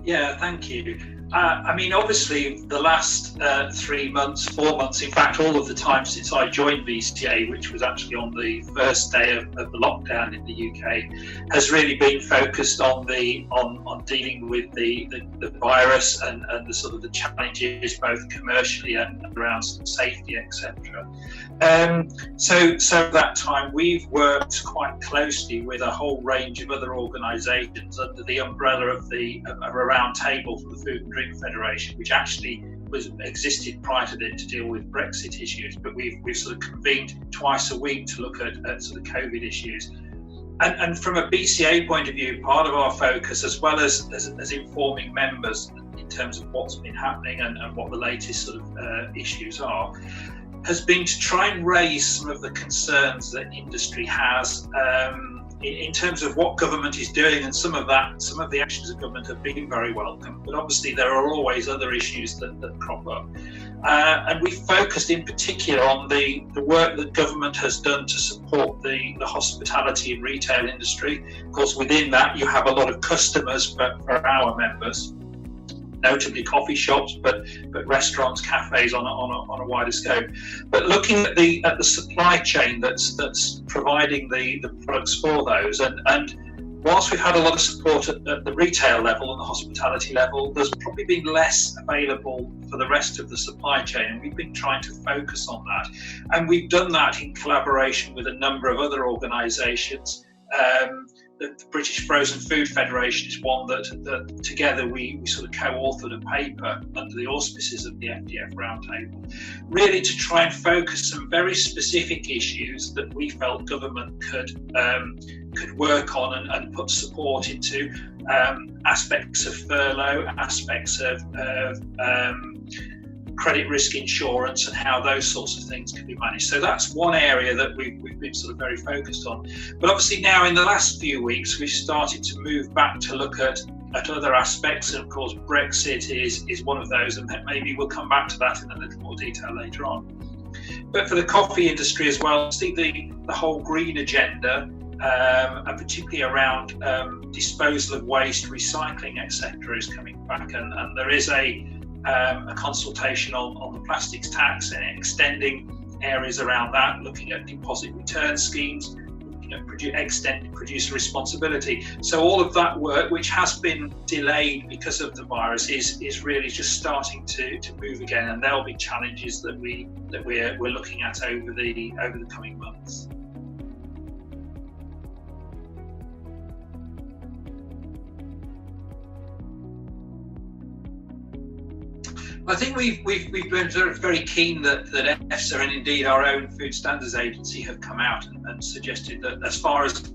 Yeah, thank you. I mean, obviously, the last 3 months, 4 months, in fact, all of the time since I joined VCA, which was actually on the first day of the lockdown in the UK, has really been focused on dealing with the virus and the sort of the challenges, both commercially and around safety, etc. So that time we've worked quite closely with a whole range of other organisations under the umbrella of a round table for the Food and Drink Federation, which actually existed prior to it to deal with Brexit issues, but we've sort of convened twice a week to look at sort of COVID issues. And from a BCA point of view, part of our focus, as well as informing members in terms of what's been happening and what the latest sort of issues are, has been to try and raise some of the concerns that industry has in terms of what government is doing, and some of the actions of government have been very welcome, but obviously there are always other issues that crop up. And we focused in particular on the work that government has done to support the hospitality and retail industry. Of course, within that you have a lot of customers for our members, notably coffee shops, but restaurants, cafes on a wider scope. But looking at the supply chain that's providing the products for those, and whilst we've had a lot of support at the retail level and the hospitality level, there's probably been less available for the rest of the supply chain, and we've been trying to focus on that. And we've done that in collaboration with a number of other organisations. The British Frozen Food Federation is one that together we sort of co-authored a paper under the auspices of the FDF Roundtable, really to try and focus some very specific issues that we felt government could work on and put support into, aspects of furlough, aspects of credit risk insurance, and how those sorts of things can be managed. So that's one area that we've been sort of very focused on. But obviously now in the last few weeks, we've started to move back to look at other aspects. And of course, Brexit is one of those, and maybe we'll come back to that in a little more detail later on. But for the coffee industry as well, see the whole green agenda, and particularly around disposal of waste, recycling, etc., is coming back. And there is a consultation on the plastics tax and extending areas around that, looking at deposit return schemes, looking at extended producer responsibility. So all of that work, which has been delayed because of the virus, is really just starting to move again, and there'll be challenges that we're looking at over the coming months. I think we've been very keen that EFSA and indeed our own Food Standards Agency have come out and suggested that, as far as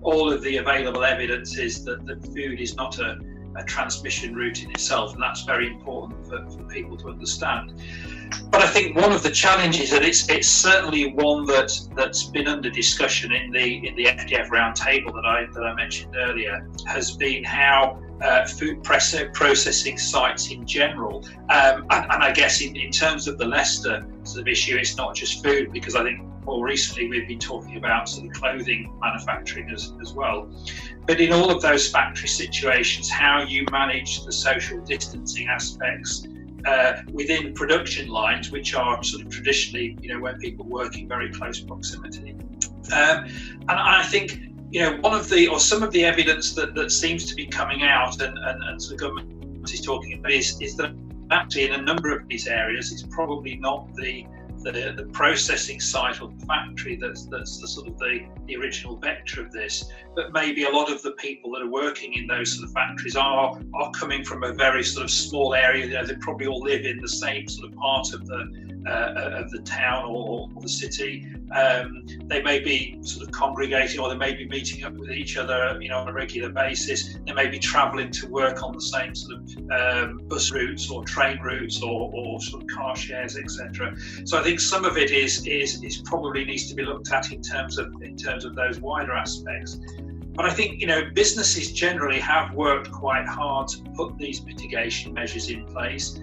all of the available evidence is, that food is not a transmission route in itself, and that's very important for people to understand. But I think one of the challenges, and it's certainly one that's been under discussion in the FDF roundtable that I mentioned earlier, has been how food processing sites in general, and I guess in terms of the Leicester sort of issue, it's not just food, because I think more recently we've been talking about sort of clothing manufacturing as well. But in all of those factory situations, how you manage the social distancing aspects within production lines, which are sort of traditionally, where people work in very close proximity. And I think, one of some of the evidence that seems to be coming out, and the government is talking about, is that actually in a number of these areas, it's probably not the processing site or the factory that's the sort of the original vector of this, but maybe a lot of the people that are working in those sort of factories are coming from a very sort of small area. They probably all live in the same sort of part of the town or the city. They may be sort of congregating, or they may be meeting up with each other, on a regular basis. They may be travelling to work on the same sort of bus routes or train routes or sort of car shares, etc. So I think some of it is probably needs to be looked at in terms of those wider aspects. But I think, businesses generally have worked quite hard to put these mitigation measures in place.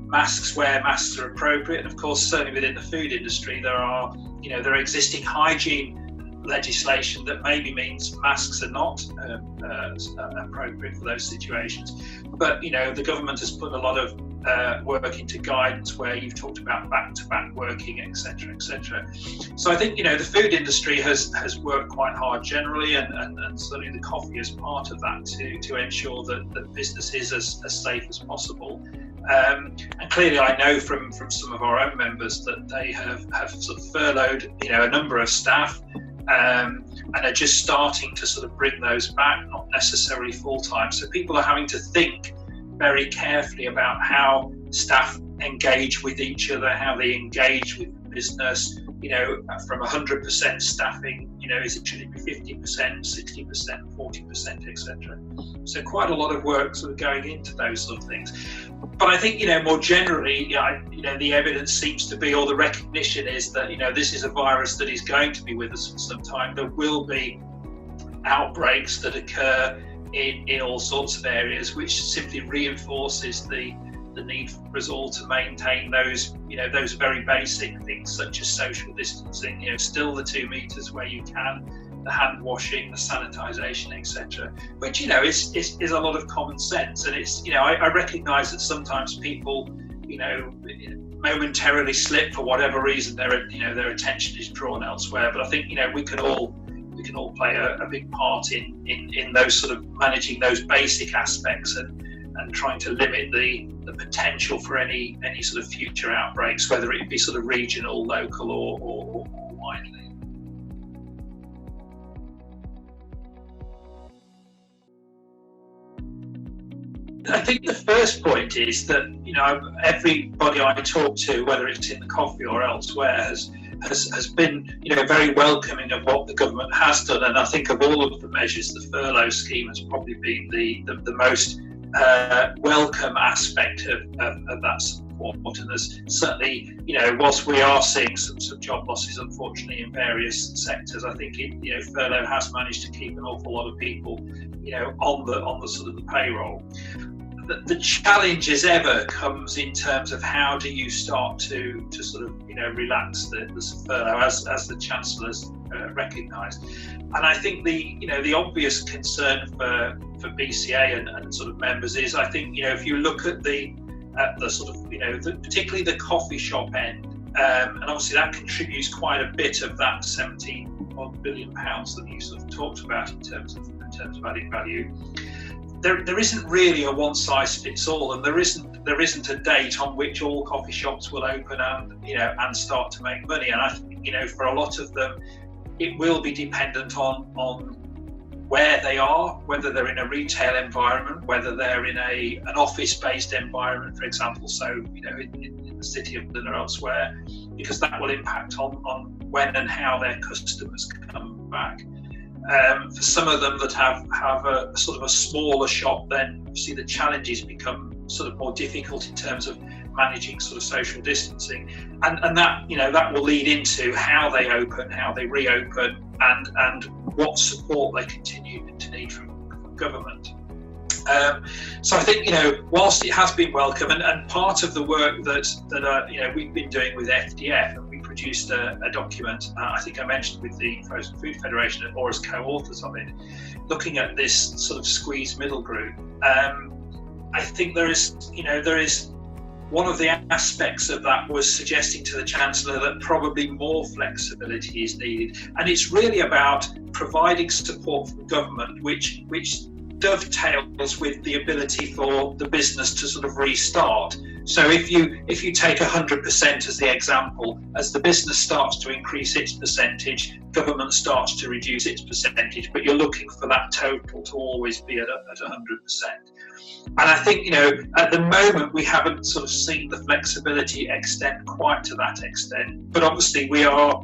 Masks where masks are appropriate, and of course, certainly within the food industry, there are existing hygiene legislation that maybe means masks are not appropriate for those situations. But the government has put a lot of work into guidance where you've talked about back-to-back working, etc., etc. So I think the food industry has worked quite hard generally, and certainly the coffee is part of that to ensure that business is as safe as possible. And clearly, I know from some of our own members that they have sort of furloughed a number of staff. And are just starting to sort of bring those back, not necessarily full-time. So people are having to think very carefully about how staff engage with each other, how they engage with the business, from 100% staffing, should it be 50%, 60%, 40%, etc. So quite a lot of work sort of going into those sort of things. But I think, more generally, the evidence seems to be, or the recognition is that, this is a virus that is going to be with us for some time. There will be outbreaks that occur in all sorts of areas, which simply reinforces the need for us all to maintain those very basic things such as social distancing, still the 2 meters where you can, the hand washing, the sanitisation, etc. Which is a lot of common sense, and it's I recognise that sometimes people momentarily slip for whatever reason, their attention is drawn elsewhere. But I think we can all play a big part in those sort of managing those basic aspects and trying to limit the potential for any sort of future outbreaks, whether it be sort of regional, local, or widely. I think the first point is that everybody I talk to, whether it's in the coffee or elsewhere, has been very welcoming of what the government has done. And I think of all of the measures, the furlough scheme has probably been the most welcome aspect of that support. And there's certainly, whilst we are seeing some job losses, unfortunately, in various sectors, I think furlough has managed to keep an awful lot of people, on the sort of the payroll. The challenge as ever comes in terms of how do you start to sort of relax the furlough, as the Chancellor's recognised. And I think the obvious concern for BCA and sort of members is, I think if you look at the sort of particularly the coffee shop end, and obviously that contributes quite a bit of that £17 billion that you sort of talked about in terms of added value. There isn't really a one-size-fits-all, and there isn't a date on which all coffee shops will open and start to make money. And I think for a lot of them, it will be dependent on where they are, whether they're in a retail environment, whether they're in an office-based environment, for example. So in the city of London or elsewhere, because that will impact on when and how their customers come back. For some of them that have a sort of a smaller shop, then obviously the challenges become sort of more difficult in terms of managing sort of social distancing, and that will lead into how they open, how they reopen, and what support they continue to need from government. So I think whilst it has been welcome, and part of the work that we've been doing with FDF, and we produced a document, I think I mentioned, with the Frozen Food Federation or as co-authors of it, looking at this sort of squeezed middle group. I think there is one of the aspects of that was suggesting to the Chancellor that probably more flexibility is needed, and it's really about providing support from government, which dovetails with the ability for the business to sort of restart. So if you take 100% as the example, as the business starts to increase its percentage, government starts to reduce its percentage, but you're looking for that total to always be at 100%. And I think, at the moment, we haven't sort of seen the flexibility extend quite to that extent. But obviously we are,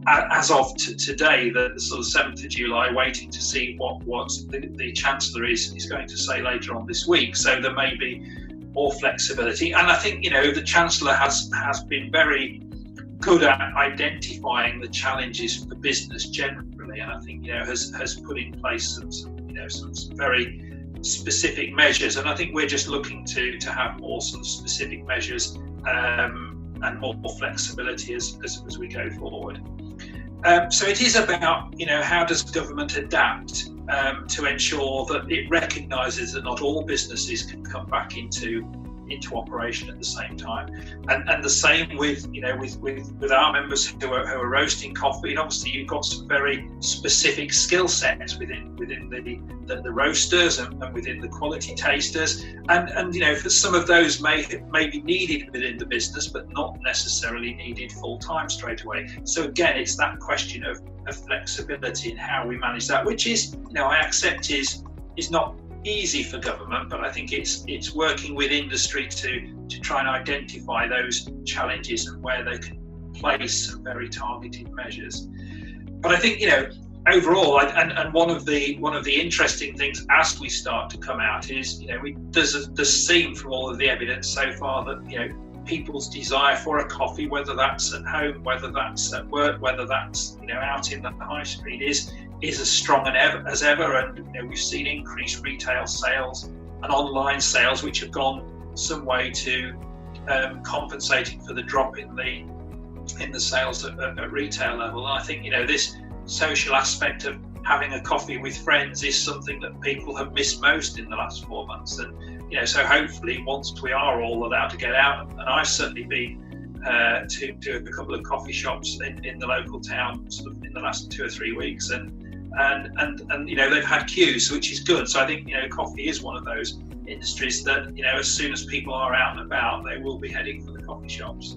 as of today, the sort of 7th of July, waiting to see what the Chancellor is going to say later on this week. So there may be more flexibility. And I think, the Chancellor has been very good at identifying the challenges for business generally. And I think, has put in place some very specific measures. And I think we're just looking to have more sort of specific measures and more flexibility as we go forward. So it is about, how does government adapt to ensure that it recognises that not all businesses can come back into operation at the same time, and the same with with our members who are roasting coffee. And obviously you've got some very specific skill sets within the roasters and within the quality tasters, and for some of those may be needed within the business, but not necessarily needed full time straight away. So again, it's that question of flexibility in how we manage that, which is, I accept is not easy for government, but I think it's working with industry to try and identify those challenges and where they can place some very targeted measures. But I think overall, and one of the interesting things as we start to come out is does seem from all of the evidence so far that people's desire for a coffee, whether that's at home, whether that's at work, whether that's out in the high street, is as strong as ever. And we've seen increased retail sales and online sales, which have gone some way to compensating for the drop in the sales at retail level. And I think this social aspect of having a coffee with friends is something that people have missed most in the last 4 months. And so hopefully once we are all allowed to get out, and I've certainly been to a couple of coffee shops in the local town sort of in the last 2 or 3 weeks, and they've had queues, which is good. So I think coffee is one of those industries that as soon as people are out and about, they will be heading for the coffee shops.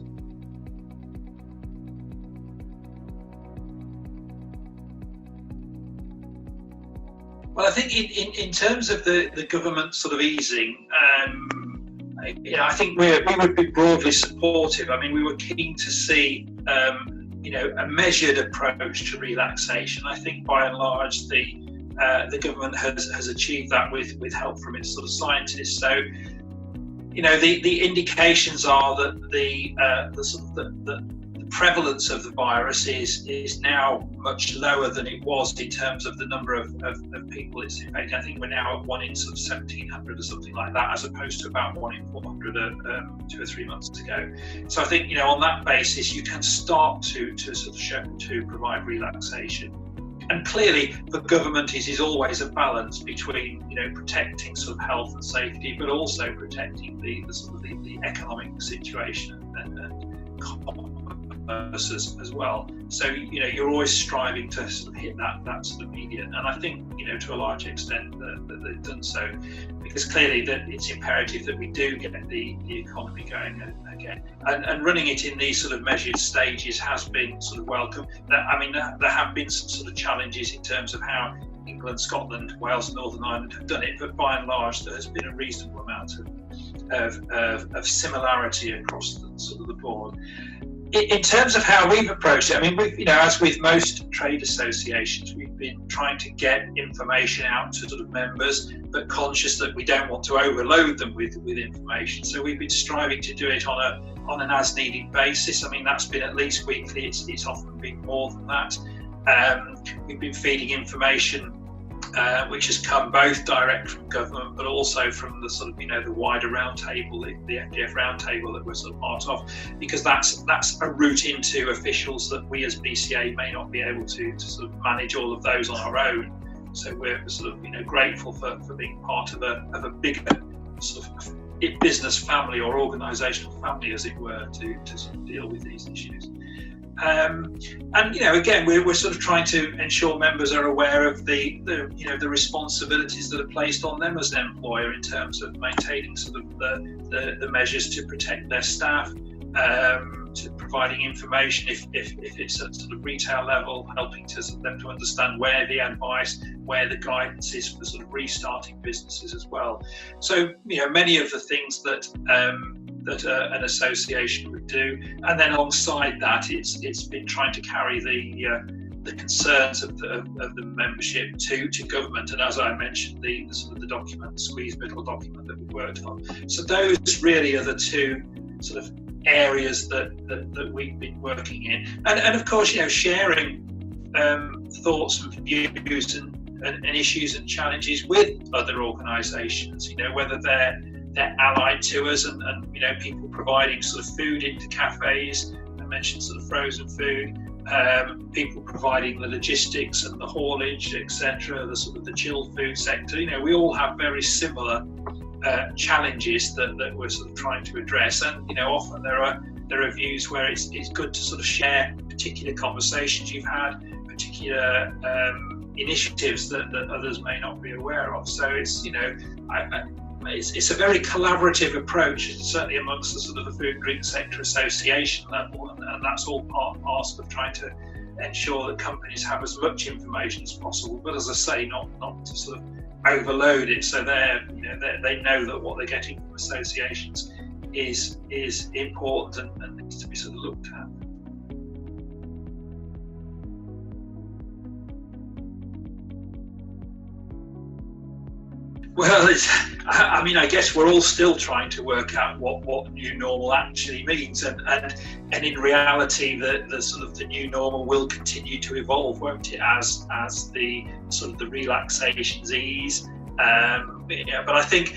Well, I think in terms of the government sort of easing, I think we would be broadly supportive. I mean, we were keen to see a measured approach to relaxation. I think by and large the government has achieved that with help from its sort of scientists. So the indications are that the prevalence of the virus is now much lower than it was in terms of the number of people it's infecting. I think we're now at 1 in sort of 1,700 or something like that, as opposed to about 1 in 400 2 or 3 months ago. So I think on that basis you can start to sort of show to provide relaxation. And clearly for government it is always a balance between protecting sort of health and safety, but also protecting the economic situation and commerce as well. So you're always striving to sort of hit that sort of median, and I think to a large extent that they've done so, because clearly that it's imperative that we do get the economy going again, and running it in these sort of measured stages has been sort of welcome. I mean, there have been some sort of challenges in terms of how England, Scotland, Wales, Northern Ireland have done it, but by and large there has been a reasonable amount of similarity across the board. In terms of how we've approached it, I mean, we've, as with most trade associations, we've been trying to get information out to sort of members, but conscious that we don't want to overload them with information. So we've been striving to do it on an as-needed basis. I mean, that's been at least weekly. It's often been more than that. We've been feeding information which has come both direct from government, but also from the sort of the wider roundtable, the FDF roundtable that we're sort of part of, because that's a route into officials that we as BCA may not be able to sort of manage all of those on our own. So we're sort of grateful for being part of a bigger sort of business family or organisational family, as it were, to sort of deal with these issues. And again, we're sort of trying to ensure members are aware of the responsibilities that are placed on them as an employer in terms of maintaining sort of the measures to protect their staff, to providing information if it's at sort of retail level, helping them to understand where the advice, where the guidance is for sort of restarting businesses as well. So many of the things that an association would do, and then alongside that, it's been trying to carry the concerns of the membership to government. And as I mentioned, the sort of the document, the squeeze middle document that we worked on. So those really are the two sort of areas that we've been working in, and of course sharing thoughts and views and issues and challenges with other organisations, whether they're allied to us, and people providing sort of food into cafes. I mentioned sort of frozen food, people providing the logistics and the haulage, etc., the sort of the chilled food sector. We all have very similar challenges that we're sort of trying to address, and often there are views where it's good to sort of share particular conversations you've had, particular initiatives that others may not be aware of. So it's it's a very collaborative approach, certainly amongst the sort of the food and drink sector association level, and that's all part and parcel of trying to ensure that companies have as much information as possible, but as I say, not to sort of overload it, so they know that what they're getting from associations is important and needs to be sort of looked at. Well, I guess we're all still trying to work out what new normal actually means, and in reality, the sort of the new normal will continue to evolve, won't it? As the sort of the relaxations ease. But I think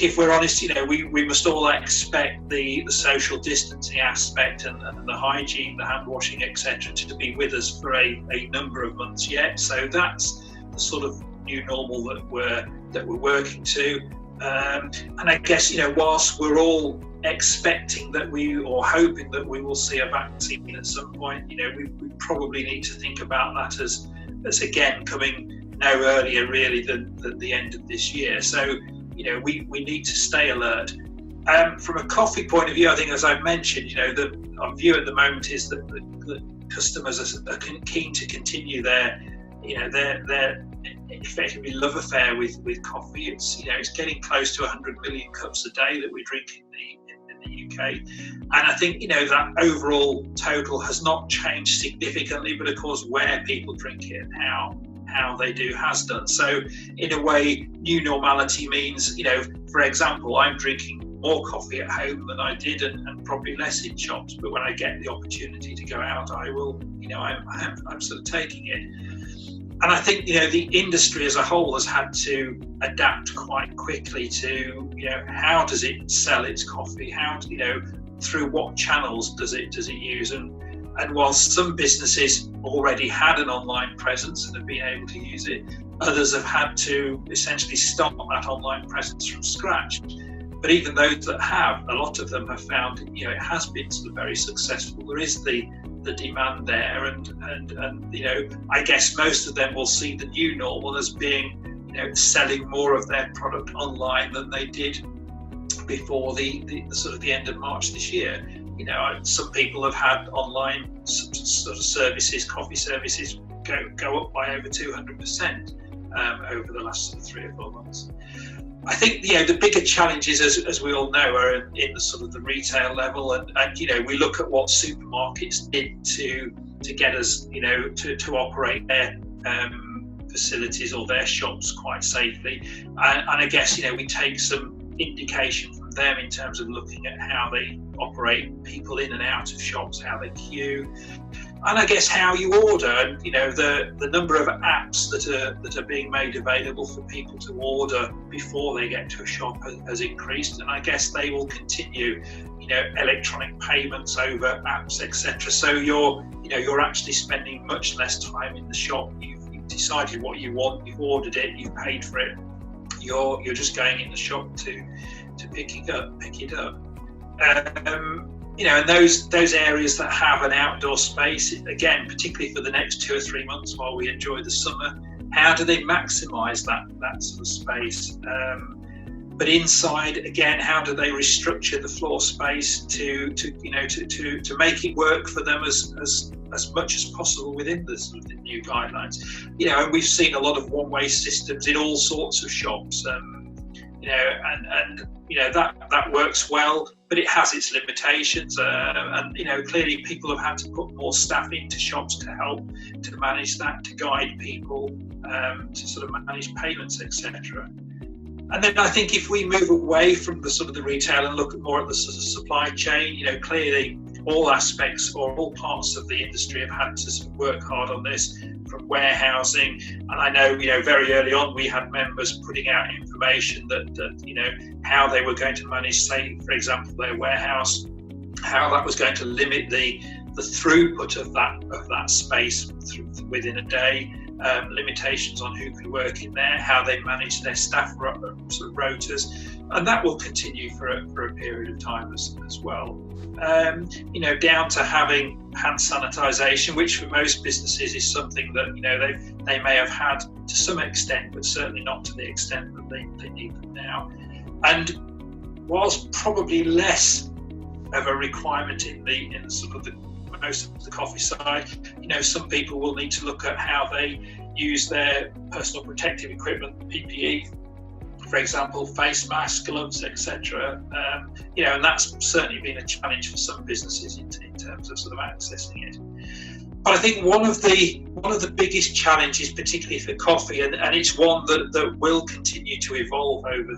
if we're honest, we must all expect the social distancing aspect and the hygiene, the hand washing, etc., to be with us for a number of months yet. So that's the sort of new normal that we're working to, and I guess whilst we're all expecting that or hoping that we will see a vaccine at some point, we probably need to think about that as again coming no earlier really than the end of this year. So we need to stay alert. From a coffee point of view, I think, as I mentioned, our view at the moment is that the customers are keen to continue their effectively love affair with coffee. It's getting close to 100 million cups a day that we drink in the UK, and I think that overall total has not changed significantly, but of course where people drink it and how they do has done. So in a way, new normality means for example, I'm drinking more coffee at home than I did, and probably less in shops, but when I get the opportunity to go out, I will, I'm sort of taking it. And I think the industry as a whole has had to adapt quite quickly to how does it sell its coffee, through what channels does it use, and whilst some businesses already had an online presence and have been able to use it, others have had to essentially start that online presence from scratch. But even those that have, a lot of them have found it has been sort of very successful. There is the demand there, and I guess most of them will see the new normal as being selling more of their product online than they did before the sort of the end of March this year. Some people have had online sort of services, coffee services, go up by over 200% over the last sort of 3 or 4 months. I think the bigger challenges, as we all know, are in the sort of the retail level, and we look at what supermarkets did to get us to operate their facilities or their shops quite safely, and I guess we take some indication from them in terms of looking at how they operate people in and out of shops, how they queue, and I guess how you order, and the number of apps that are being made available for people to order before they get to a shop has increased, and I guess they will continue. Electronic payments over apps, etc. So you're actually spending much less time in the shop. You've decided what you want, you've ordered it, you've paid for it. You're just going in the shop to pick it up. And those areas that have an outdoor space, again, particularly for the next 2 or 3 months while we enjoy the summer, how do they maximise that sort of space? But inside, again, how do they restructure the floor space to make it work for them as much as possible within the sort of the new guidelines? And we've seen a lot of one-way systems in all sorts of shops. That works well, but it has its limitations. And clearly people have had to put more staff into shops to help to manage that, to guide people, to sort of manage payments, etc. And then I think if we move away from the sort of the retail and look more at the sort of supply chain, clearly all aspects or all parts of the industry have had to sort of work hard on this, from warehousing. And I know, very early on we had members putting out information that how they were going to manage, say, for example, their warehouse, how that was going to limit the the throughput of that space within a day, limitations on who can work in there, how they manage their staff sort of rotas, and that will continue for a period of time as well. Down to having hand sanitisation, which for most businesses is something that they may have had to some extent, but certainly not to the extent that they need them now. And whilst probably less of a requirement in sort of the most of the coffee side, some people will need to look at how they use their personal protective equipment, PPE, for example, face masks, gloves, etc. And that's certainly been a challenge for some businesses in terms of sort of accessing it. But I think one of the biggest challenges, particularly for coffee, and it's one that will continue to evolve over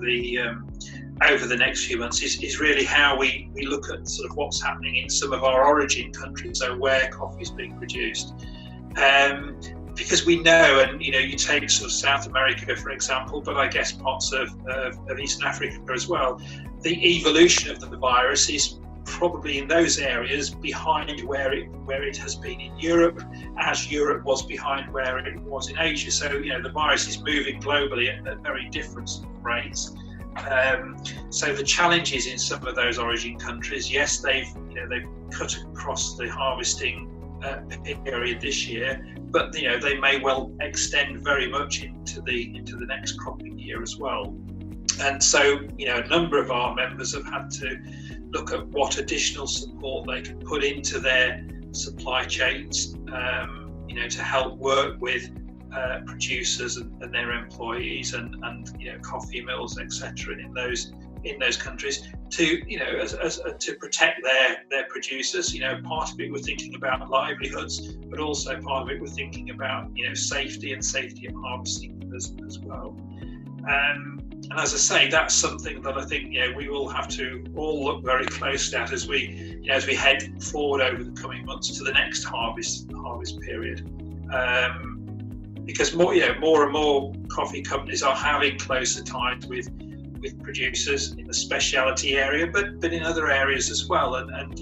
the next few months, is really how we look at sort of what's happening in some of our origin countries, so where coffee is being produced. Because we know, and you take sort of South America, for example, but I guess parts of Eastern Africa as well, the evolution of the virus is probably in those areas behind where it has been in Europe, as Europe was behind where it was in Asia. So the virus is moving globally at very different rates. So the challenges in some of those origin countries, yes, they've cut across the harvesting period this year, but they may well extend very much into the next cropping year as well. And so a number of our members have had to look at what additional support they can put into their supply chains, to help work with producers and their employees and coffee mills, etc. in those countries to to protect their producers. Part of it we're thinking about livelihoods, but also part of it we're thinking about safety of harvesting as well. And as I say, that's something that I think we will have to all look very closely at as we head forward over the coming months to the next harvest period. Because more and more coffee companies are having closer ties with producers in the specialty area, but in other areas as well. And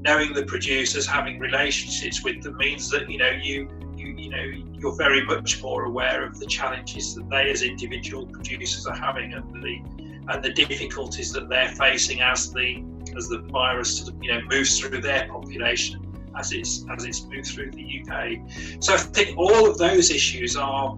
knowing the producers, having relationships with them means that you're very much more aware of the challenges that they as individual producers are having and the difficulties that they're facing as the virus sort of moves through their population as it's moved through the UK. So I think all of those issues are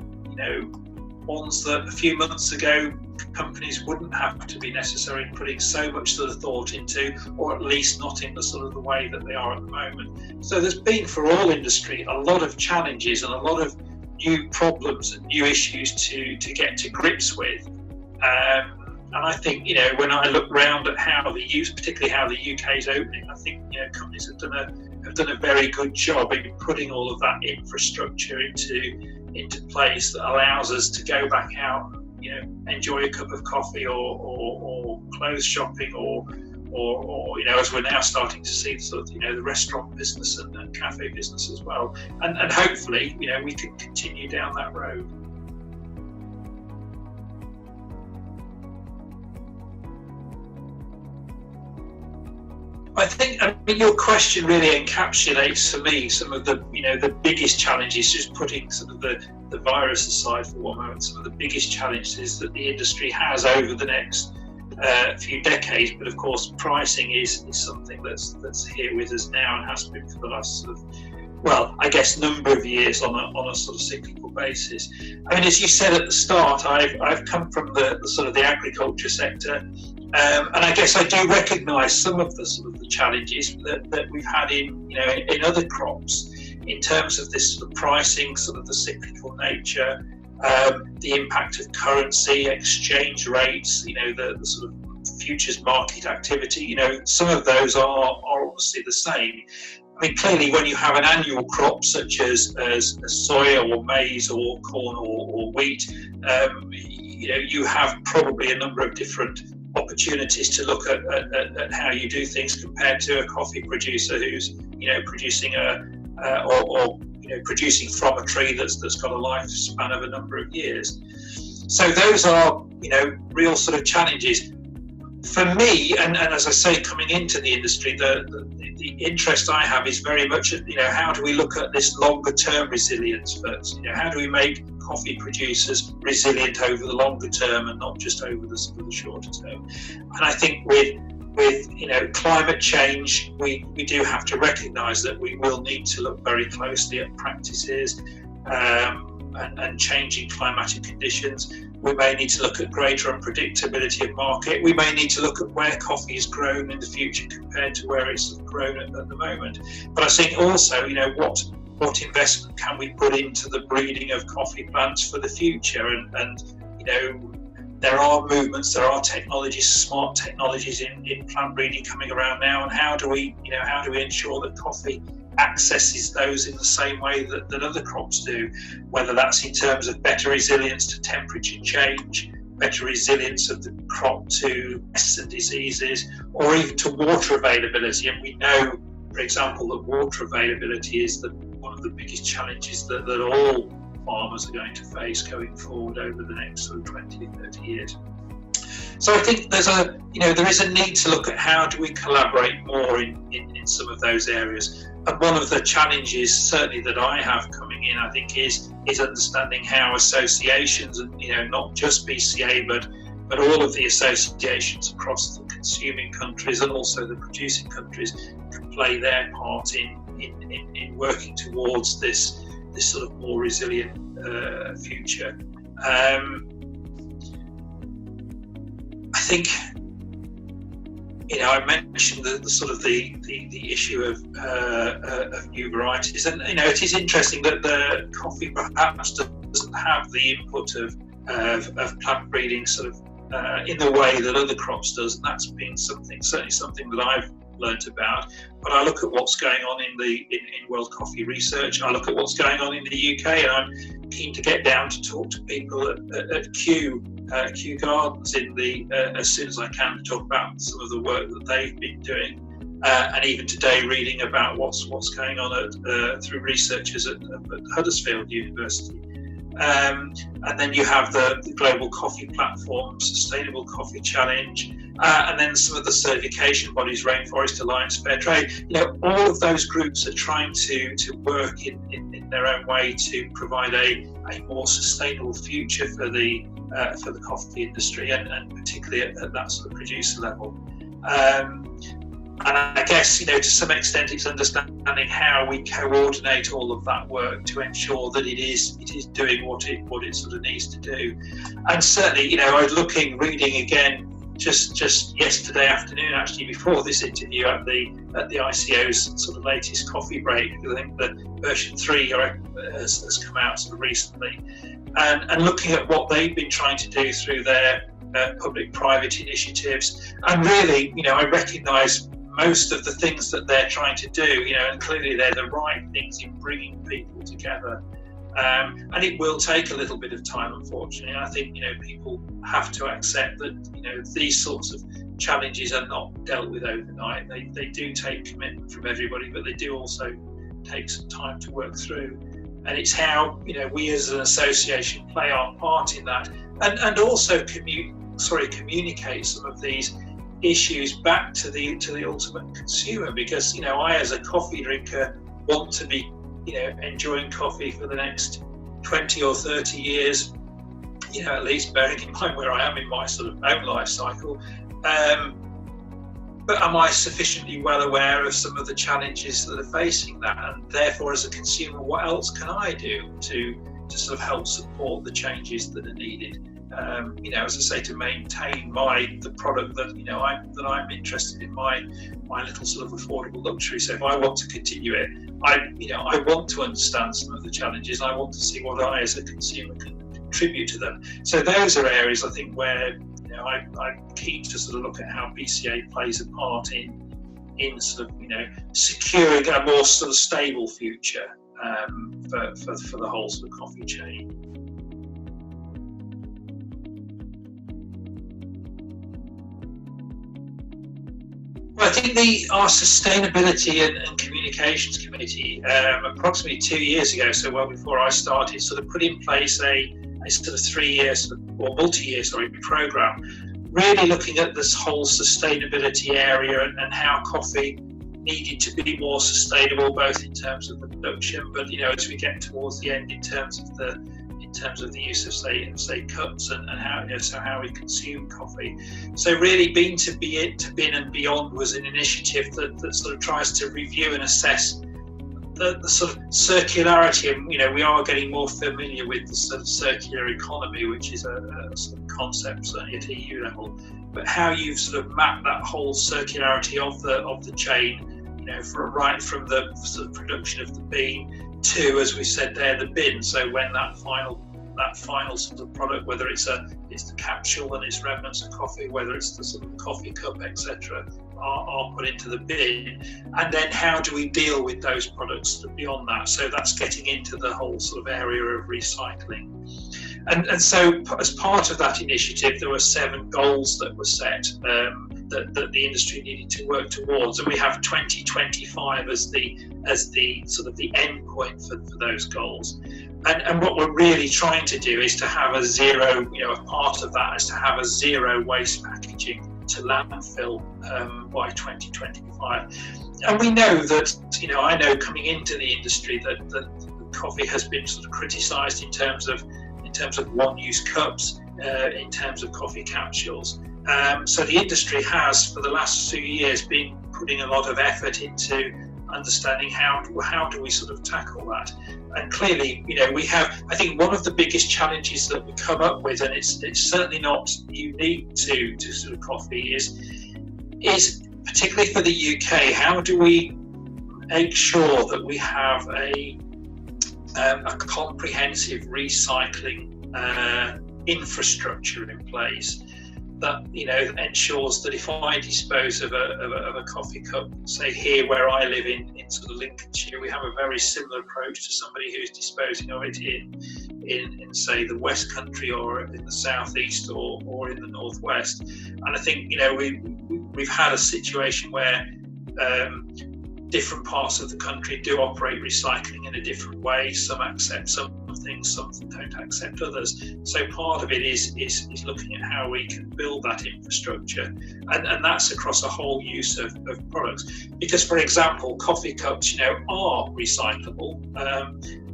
ones that a few months ago companies wouldn't have to be necessarily putting so much sort of thought into, or at least not in the sort of the way that they are at the moment. So there's been, for all industry, a lot of challenges and a lot of new problems and new issues to get to grips with. And I think, when I look round at particularly how the UK is opening, I think companies have done a very good job in putting all of that infrastructure into place that allows us to go back out, enjoy a cup of coffee or clothes shopping or as we're now starting to see sort of the restaurant business and cafe business as well, and hopefully we can continue down that road. I think your question really encapsulates for me some of the biggest challenges, just putting sort of the virus aside for one moment, some of the biggest challenges that the industry has over the next few decades. But of course, pricing is something that's here with us now and has been for the last sort of, number of years on a sort of cyclical basis. As you said at the start, I've come from the sort of the agriculture sector. And I guess I do recognise some of the sort of the challenges that we've had in other crops in terms of this sort of pricing, sort of the cyclical nature, the impact of currency, exchange rates, the sort of futures market activity. Some of those are obviously the same. Clearly, when you have an annual crop such as soya or maize or corn or wheat, you have probably a number of different opportunities to look at how you do things compared to a coffee producer who's producing producing from a tree that's got a lifespan of a number of years. So those are real sort of challenges for me. And as I say, coming into the industry, the interest I have is very much, how do we look at this longer term resilience first? How do we make coffee producers resilient over the longer term and not just over the sort of the shorter term? And I think with climate change, we do have to recognise that we will need to look very closely at practices and changing climatic conditions. We may need to look at greater unpredictability of market. We may need to look at where coffee is grown in the future compared to where it's grown at the moment. But I think also, what investment can we put into the breeding of coffee plants for the future? And there are movements, there are technologies, smart technologies in plant breeding coming around now. And how do we ensure that coffee accesses those in the same way that other crops do, whether that's in terms of better resilience to temperature change, better resilience of the crop to pests and diseases, or even to water availability. And we know, for example, that water availability is one of the biggest challenges that all farmers are going to face going forward over the next sort of 20, 30 years. So I think there is a need to look at how do we collaborate more in some of those areas. And one of the challenges certainly that I have coming in, I think, is understanding how associations, and not just BCA, but all of the associations across the consuming countries and also the producing countries can play their part in working towards this sort of more resilient future. I think, I mentioned the sort of the issue of new varieties, and it is interesting that the coffee perhaps doesn't have the input of plant breeding sort of in the way that other crops does, and that's been certainly something that I've learnt about. But I look at what's going on in World Coffee Research. I look at what's going on in the UK, and I'm keen to get down to talk to people at Kew Gardens as soon as I can, to talk about some of the work that they've been doing, and even today reading about what's going on through researchers at Huddersfield University. And then you have the Global Coffee Platform, Sustainable Coffee Challenge, and then some of the certification bodies, Rainforest Alliance, Fair Trade. All of those groups are trying to work in their own way to provide a more sustainable future for the coffee industry, and particularly at that sort of producer level. And I guess, to some extent, it's understanding how we coordinate all of that work to ensure that it is doing what it sort of needs to do. And certainly, I was reading again just yesterday afternoon, actually, before this interview, at the ICO's sort of latest coffee break, because I think the version 3 has come out sort of recently, and looking at what they've been trying to do through their public-private initiatives. And really, I recognise most of the things that they're trying to do, and clearly they're the right things in bringing people together. And it will take a little bit of time, unfortunately. And I think, people have to accept that, these sorts of challenges are not dealt with overnight. They do take commitment from everybody, but they do also take some time to work through. And it's how, we as an association play our part in that, and also communicate some of these issues back to the ultimate consumer, because I, as a coffee drinker, want to be enjoying coffee for the next 20 or 30 years, at least, bearing in mind where I am in my sort of own life cycle. But am I sufficiently well aware of some of the challenges that are facing that? And therefore, as a consumer, what else can I do to sort of help support the changes that are needed? As I say, to maintain the product that I'm interested in, my little sort of affordable luxury. So if I want to continue it, I want to understand some of the challenges. I want to see what I, as a consumer, can contribute to them. So those are areas, I think, where I'm keen to sort of look at how BCA plays a part in sort of securing a more sort of stable future for the whole sort of coffee chain. I think our sustainability and communications committee, approximately 2 years ago, so well before I started, sort of put in place a sort of 3-year or multi-year program, really looking at this whole sustainability area and how coffee needed to be more sustainable, both in terms of the production, but as we get towards the end, in terms of the use of say cups and how we consume coffee. So really, Bean to Bin and Beyond was an initiative that sort of tries to review and assess the sort of circularity, and we are getting more familiar with the sort of circular economy, which is a sort of concept certainly at EU level. But how you've sort of mapped that whole circularity of the chain, right from the sort of production of the bean to, as we said there, the bin. So when that final sort of product, whether it's the capsule and its remnants of coffee, whether it's the sort of coffee cup, etc., are put into the bin, and then how do we deal with those products beyond that? So that's getting into the whole sort of area of recycling. And so as part of that initiative, there were 7 goals that were set that the industry needed to work towards, and we have 2025 as the sort of the end point for those goals. And what we're really trying to do is to have a zero, a part of that is to have a zero waste packaging to landfill by 2025. And we know that, I know coming into the industry that coffee has been sort of criticised in terms of one-use cups, in terms of coffee capsules. So the industry has, for the last few years, been putting a lot of effort into understanding how do we sort of tackle that. And clearly, we have, I think one of the biggest challenges that we come up with, and it's certainly not unique to sort of coffee, is particularly for the UK, how do we make sure that we have a comprehensive recycling infrastructure in place that ensures that if I dispose of a coffee cup, say here where I live in sort of Lincolnshire, we have a very similar approach to somebody who's disposing of it in say the West Country or in the Southeast or in the Northwest. And I think we've had a situation where different parts of the country do operate recycling in a different way. Some accept some things, some don't accept others. So part of it is looking at how we can build that infrastructure, and that's across a whole use of products. Because, for example, coffee cups, are recyclable,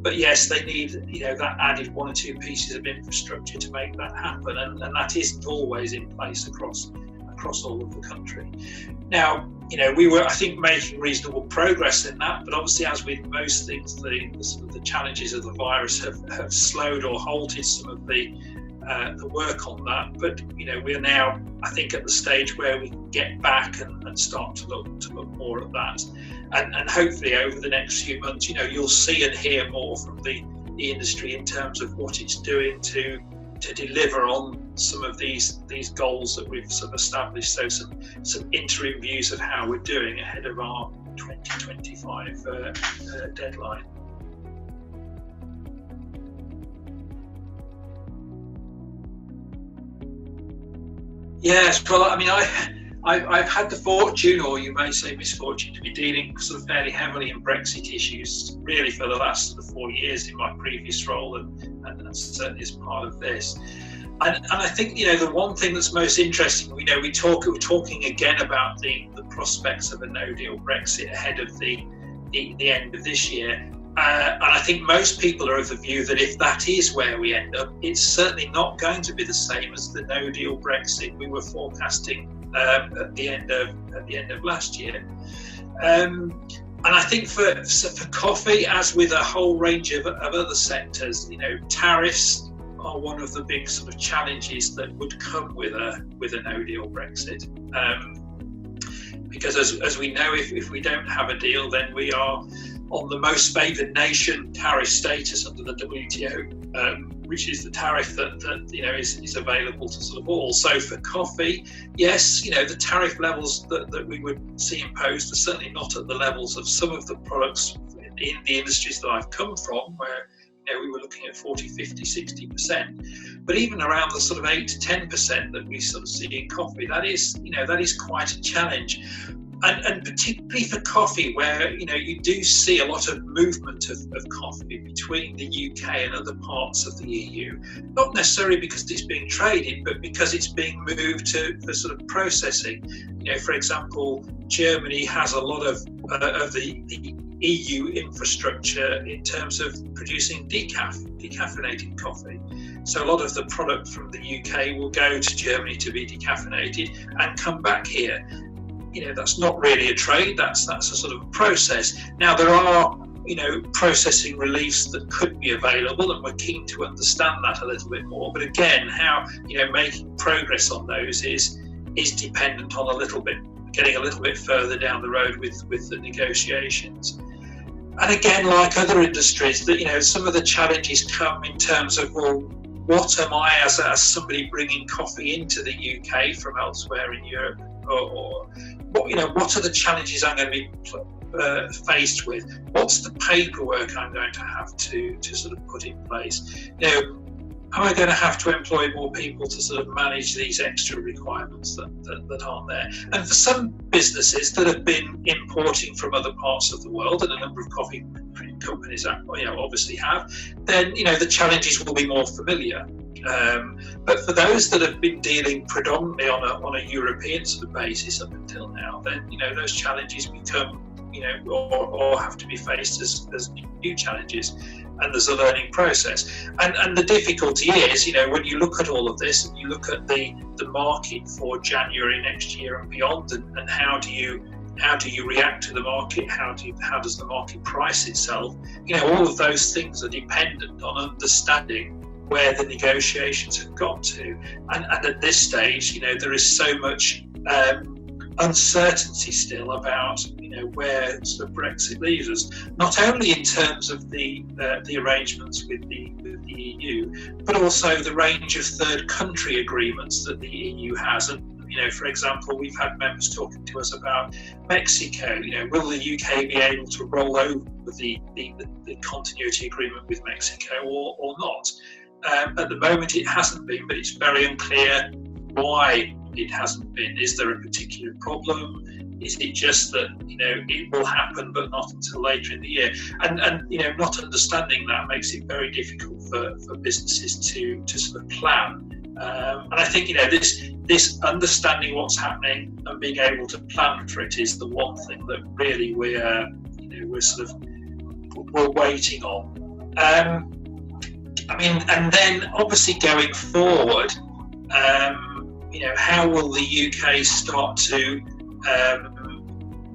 but yes, they need that added 1 or 2 pieces of infrastructure to make that happen, and that isn't always in place across all of the country. Now, we were, I think, making reasonable progress in that, but obviously, as with most things, the challenges of the virus have slowed or halted some of the work on that. But we are now, I think, at the stage where we can get back and start to look more at that, and hopefully over the next few months, you'll see and hear more from the industry in terms of what it's doing to deliver on some of these goals that we've sort of established. So some interim views of how we're doing ahead of our 2025 deadline. Yes, well, I mean, I've had the fortune, or you may say misfortune, to be dealing sort of fairly heavily in Brexit issues really for the last sort of 4 years in my previous role, and certainly as part of this. And I think the one thing that's most interesting, we're talking again about the prospects of a no-deal Brexit ahead of the end of this year. And I think most people are of the view that if that is where we end up, it's certainly not going to be the same as the no-deal Brexit we were forecasting at the end of last year. And I think for coffee, as with a whole range of other sectors, tariffs are one of the big sort of challenges that would come with a no-deal Brexit. Because as we know, if we don't have a deal, then we are on the most favoured nation tariff status under the WTO, which is the tariff that is available to sort of all. So for coffee, yes, the tariff levels that we would see imposed are certainly not at the levels of some of the products in the industries that I've come from, where we were looking at 40, 50, 60%. But even around the sort of 8 to 10% that we sort of see in coffee, that is quite a challenge. And particularly for coffee, where you do see a lot of movement of coffee between the UK and other parts of the EU, not necessarily because it's being traded, but because it's being moved for sort of processing. For example, Germany has a lot of the EU infrastructure in terms of producing decaffeinated coffee. So a lot of the product from the UK will go to Germany to be decaffeinated and come back here. That's not really a trade, that's a sort of process. Now there are processing reliefs that could be available, and we're keen to understand that a little bit more. But again, how making progress on those is dependent on getting a little bit further down the road with the negotiations. And again, like other industries, that some of the challenges come in terms of, well, what am I as somebody bringing coffee into the UK from elsewhere in Europe, or what are the challenges I'm going to be faced with? What's the paperwork I'm going to have to sort of put in place? Am I going to have to employ more people to sort of manage these extra requirements that aren't there? And for some businesses that have been importing from other parts of the world, and a number of coffee companies obviously have, then the challenges will be more familiar. But for those that have been dealing predominantly on a European sort of basis up until now, then those challenges become or have to be faced as new challenges, and there's a learning process. And the difficulty is, when you look at all of this and you look at the market for January next year and beyond, and how do you react to the market? How does the market price itself? All of those things are dependent on understanding where the negotiations have got to. And at this stage, there is so much uncertainty still about where sort of Brexit leaves us, not only in terms of the arrangements with the EU, but also the range of third country agreements that the EU has. And for example, we've had members talking to us about Mexico. Will the UK be able to roll over the continuity agreement with Mexico or not? At the moment it hasn't been, but it's very unclear why it hasn't been. Is there a particular problem? Is it just that it will happen but not until later in the year? And not understanding that makes it very difficult for businesses to sort of plan. And I think this understanding what's happening and being able to plan for it is the one thing that really we're waiting on. And then obviously going forward, how will the UK start to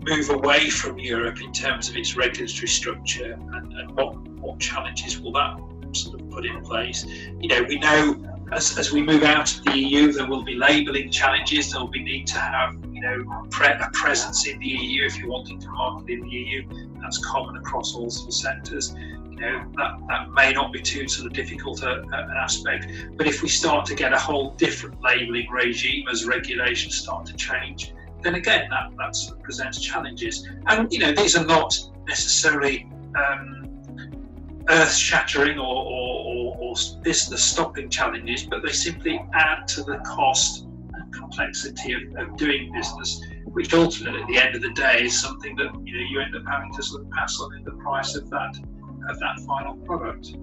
move away from Europe in terms of its regulatory structure, and what challenges will that sort of put in place? We know as we move out of the EU, there will be labelling challenges. There will be need to have a presence in the EU if you're wanting to market in the EU. That's common across all sort of sectors. That may not be too sort of difficult an aspect, but if we start to get a whole different labelling regime as regulations start to change, then again that sort of presents challenges. And these are not necessarily earth-shattering or business-stopping challenges, but they simply add to the cost and complexity of doing business, which ultimately at the end of the day is something that you end up having to sort of pass on in the price of that final product.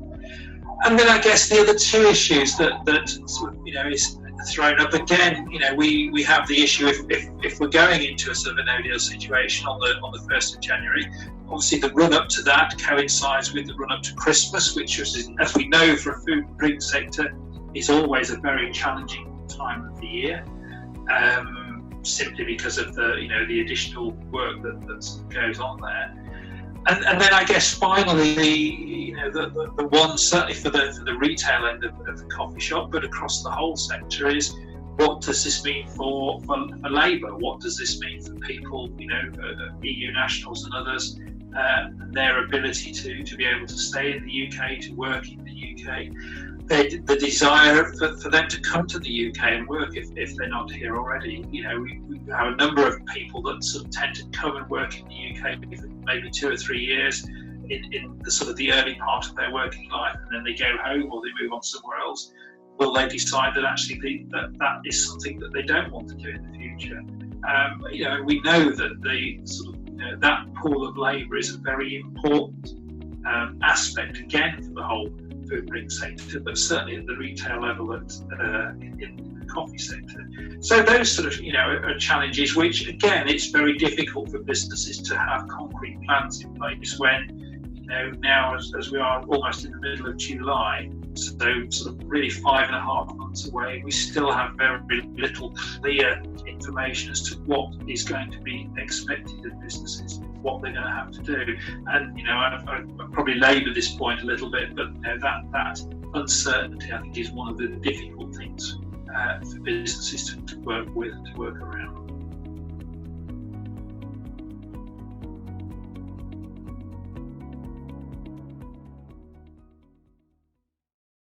And then I guess the other two issues that sort of is thrown up again, we have the issue if we're going into a sort of a no-deal situation on the 1st of January. Obviously the run up to that coincides with the run up to Christmas, which is, as we know, for a food and drink sector, is always a very challenging time of the year, simply because of the additional work that goes on there. And then I guess finally the one certainly for the retail end of the coffee shop, but across the whole sector, is what does this mean for labour? What does this mean for people, EU nationals and others, their ability to be able to stay in the UK, to work in the UK, the desire for them to come to the UK and work if they're not here already. We have a number of people that sort of tend to come and work in the UK for maybe 2 or 3 years in the sort of the early part of their working life, and then they go home or they move on somewhere else. Will they decide that actually that is something that they don't want to do in the future? We know that the sort of that pool of labour is a very important aspect again for the whole food and drink sector, but certainly at the retail level in the coffee sector. So those sort of, are challenges which, again, it's very difficult for businesses to have concrete plans in place when, now as we are almost in the middle of July, so sort of really 5.5 months away, we still have very little clear information as to what is going to be expected of businesses, what they're going to have to do. And I probably labour this point a little bit, but that uncertainty, I think, is one of the difficult things for businesses to work with and to work around.